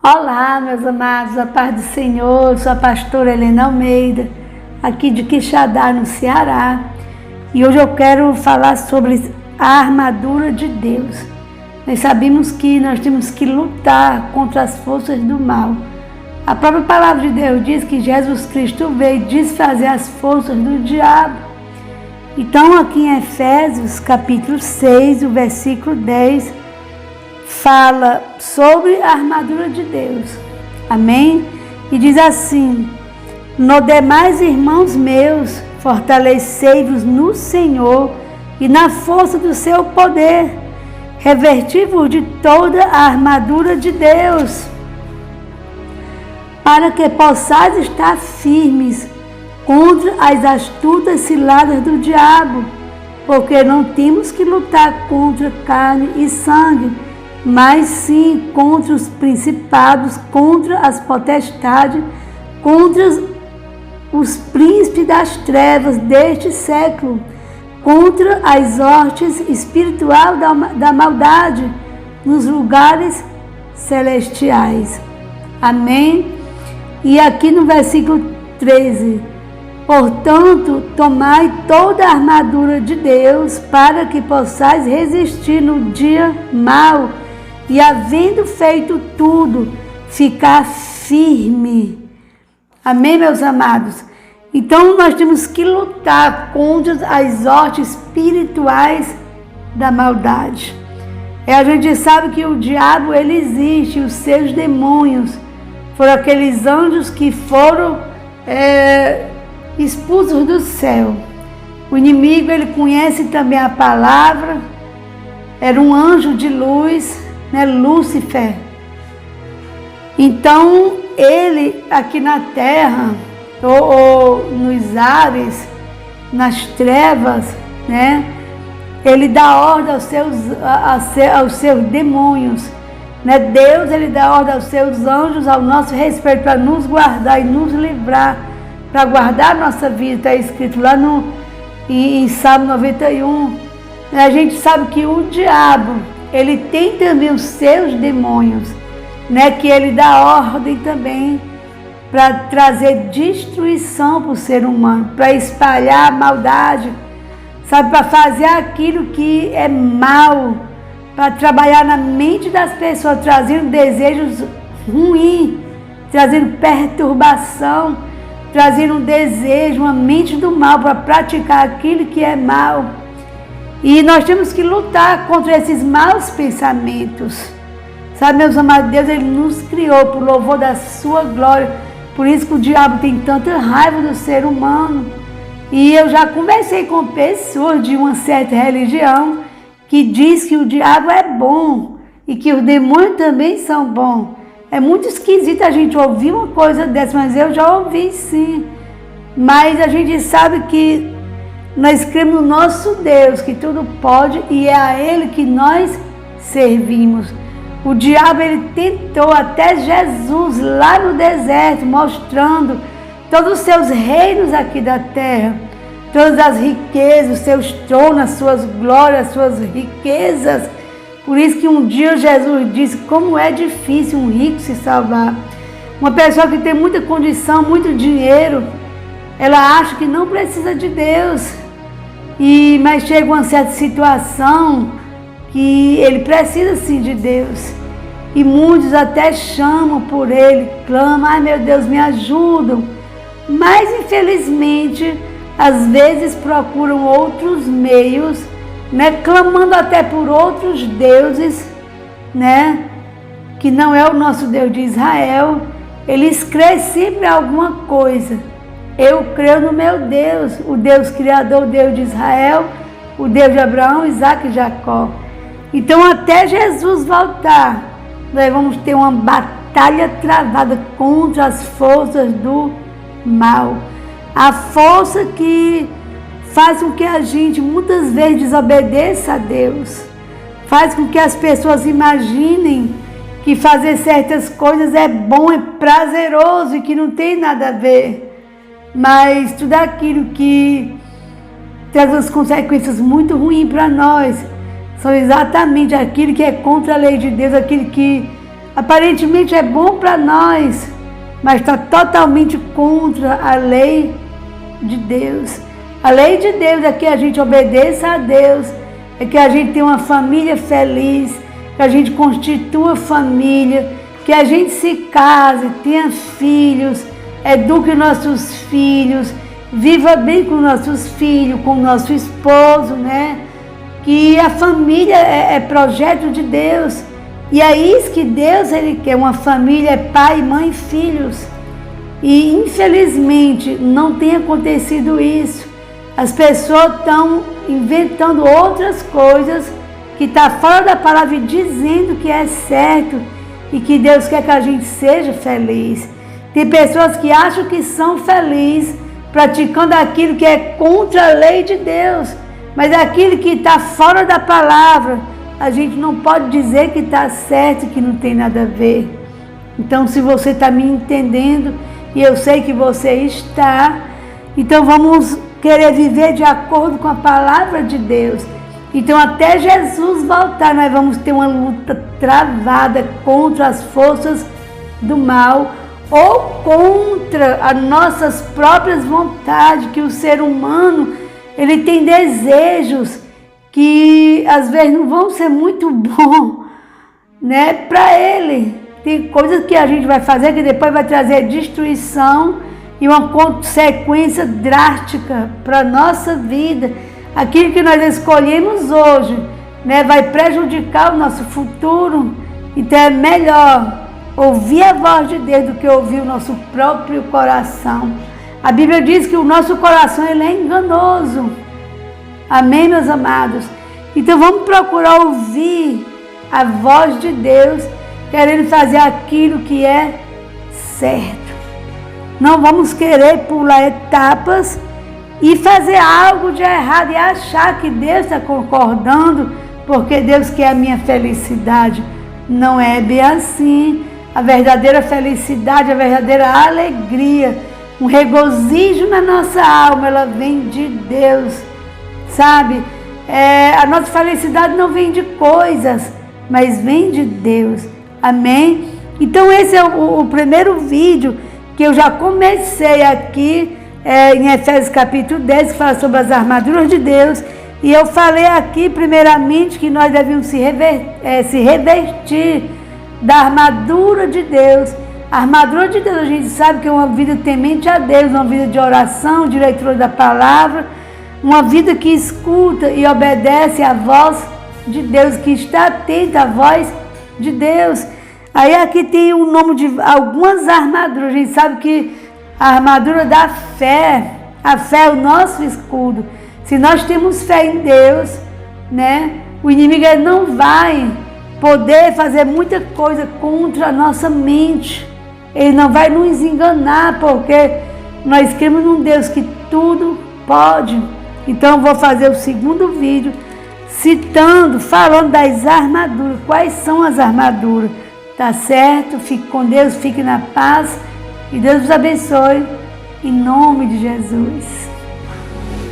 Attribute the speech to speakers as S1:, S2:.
S1: Olá, meus amados, a paz do Senhor. Eu sou a pastora Helena Almeida, aqui de Quixadá, no Ceará. E hoje eu quero falar sobre a armadura de Deus. Nós sabemos que nós temos que lutar contra as forças do mal. A própria palavra de Deus diz que Jesus Cristo veio desfazer as forças do diabo. Então, aqui em Efésios, capítulo 6, o versículo 10, fala sobre a armadura de Deus. Amém? E diz assim: no demais, irmãos meus, fortalecei-vos no Senhor e na força do seu poder, revesti-vos de toda a armadura de Deus, para que possais estar firmes contra as astutas ciladas do diabo, porque não temos que lutar contra carne e sangue, mas sim contra os principados, contra as potestades, contra os príncipes das trevas deste século, contra as hostes espirituais da maldade nos lugares celestiais. Amém? E aqui no versículo 13, portanto, tomai toda a armadura de Deus, para que possais resistir no dia mau, e havendo feito tudo, ficar firme. Amém, meus amados? Então, nós temos que lutar contra as hostes espirituais da maldade. A gente sabe que o diabo, ele existe, os seus demônios foram aqueles anjos que foram expulsos do céu. O inimigo, ele conhece também a palavra, era um anjo de luz, Lúcifer. Então, ele aqui na terra, ou nos ares, nas trevas, ele dá ordem aos seus demônios. Deus, ele dá ordem aos seus anjos ao nosso respeito, para nos guardar e nos livrar, para guardar a nossa vida. Está escrito lá em Salmo 91. A gente sabe que o diabo, ele tem também os seus demônios, que ele dá ordem também para trazer destruição para o ser humano, para espalhar a maldade, para fazer aquilo que é mal, para trabalhar na mente das pessoas, trazendo desejos ruins, trazendo perturbação, trazendo um desejo, uma mente do mal, para praticar aquilo que é mal. E nós temos que lutar contra esses maus pensamentos. Meus amados, Deus, ele nos criou por louvor da sua glória. Por isso que o diabo tem tanta raiva do ser humano. E eu já conversei com pessoas de uma certa religião que diz que o diabo é bom e que os demônios também são bons. É muito esquisito a gente ouvir uma coisa dessa, mas eu já ouvi sim. Mas a gente sabe que nós cremos no nosso Deus, que tudo pode, e é a Ele que nós servimos. O diabo, ele tentou até Jesus lá no deserto, mostrando todos os seus reinos aqui da terra, todas as riquezas, os seus tronos, as suas glórias, as suas riquezas. Por isso que um dia Jesus disse como é difícil um rico se salvar. Uma pessoa que tem muita condição, muito dinheiro, ela acha que não precisa de Deus, mas chega uma certa situação que ele precisa sim de Deus. E muitos até chamam por ele, clamam: ai meu Deus, me ajudam. Mas infelizmente, às vezes procuram outros meios, clamando até por outros deuses, que não é o nosso Deus de Israel. Eles creem sempre em alguma coisa. Eu creio no meu Deus, o Deus Criador, o Deus de Israel, o Deus de Abraão, Isaac e Jacó. Então, até Jesus voltar, nós vamos ter uma batalha travada contra as forças do mal. A força que faz com que a gente muitas vezes desobedeça a Deus, faz com que as pessoas imaginem que fazer certas coisas é bom, é prazeroso e que não tem nada a ver. Mas tudo aquilo que traz as consequências muito ruins para nós são exatamente aquilo que é contra a lei de Deus, aquilo que aparentemente é bom para nós, mas está totalmente contra a lei de Deus. A lei de Deus é que a gente obedeça a Deus, é que a gente tenha uma família feliz, que a gente constitua família, que a gente se case, tenha filhos, eduque nossos filhos, viva bem com nossos filhos, com o nosso esposo, né? Que a família é projeto de Deus. E é isso que Deus ele quer, uma família, é pai, mãe, filhos. E infelizmente não tem acontecido isso. As pessoas estão inventando outras coisas que estão fora da palavra e dizendo que é certo e que Deus quer que a gente seja feliz. Tem pessoas que acham que são felizes praticando aquilo que é contra a lei de Deus, mas aquilo que está fora da palavra, a gente não pode dizer que está certo e que não tem nada a ver. Então, se você está me entendendo, e eu sei que você está, então vamos querer viver de acordo com a palavra de Deus. Então, até Jesus voltar, nós vamos ter uma luta travada contra as forças do mal ou contra as nossas próprias vontades, que o ser humano, ele tem desejos que às vezes não vão ser muito bons, né, para ele. Tem coisas que a gente vai fazer que depois vai trazer destruição e uma consequência drástica para a nossa vida. Aquilo que nós escolhemos hoje, né, vai prejudicar o nosso futuro. Então é melhor ouvir a voz de Deus do que ouvir o nosso próprio coração. A Bíblia diz que o nosso coração ele é enganoso. Amém, meus amados? Então vamos procurar ouvir a voz de Deus, querendo fazer aquilo que é certo. Não vamos querer pular etapas e fazer algo de errado e achar que Deus está concordando porque Deus quer a minha felicidade. Não é bem assim. A verdadeira felicidade, a verdadeira alegria, um regozijo na nossa alma, ela vem de Deus, sabe? A nossa felicidade não vem de coisas, mas vem de Deus. Amém? Então esse é o primeiro vídeo que eu já comecei aqui em Efésios capítulo 10, que fala sobre as armaduras de Deus. E eu falei aqui primeiramente que nós devíamos se revestir da armadura de Deus. A armadura de Deus, a gente sabe que é uma vida temente a Deus, uma vida de oração, de leitura da palavra, uma vida que escuta e obedece à voz de Deus, que está atenta à voz de Deus. Aí aqui tem o nome de algumas armaduras. A gente sabe que a armadura da fé, a fé é o nosso escudo. Se nós temos fé em Deus, né, o inimigo ele não vai poder fazer muita coisa contra a nossa mente. Ele não vai nos enganar, porque nós cremos num Deus que tudo pode. Então eu vou fazer o segundo vídeo citando, falando das armaduras. Quais são as armaduras? Tá certo? Fique com Deus, fique na paz e Deus os abençoe em nome de Jesus.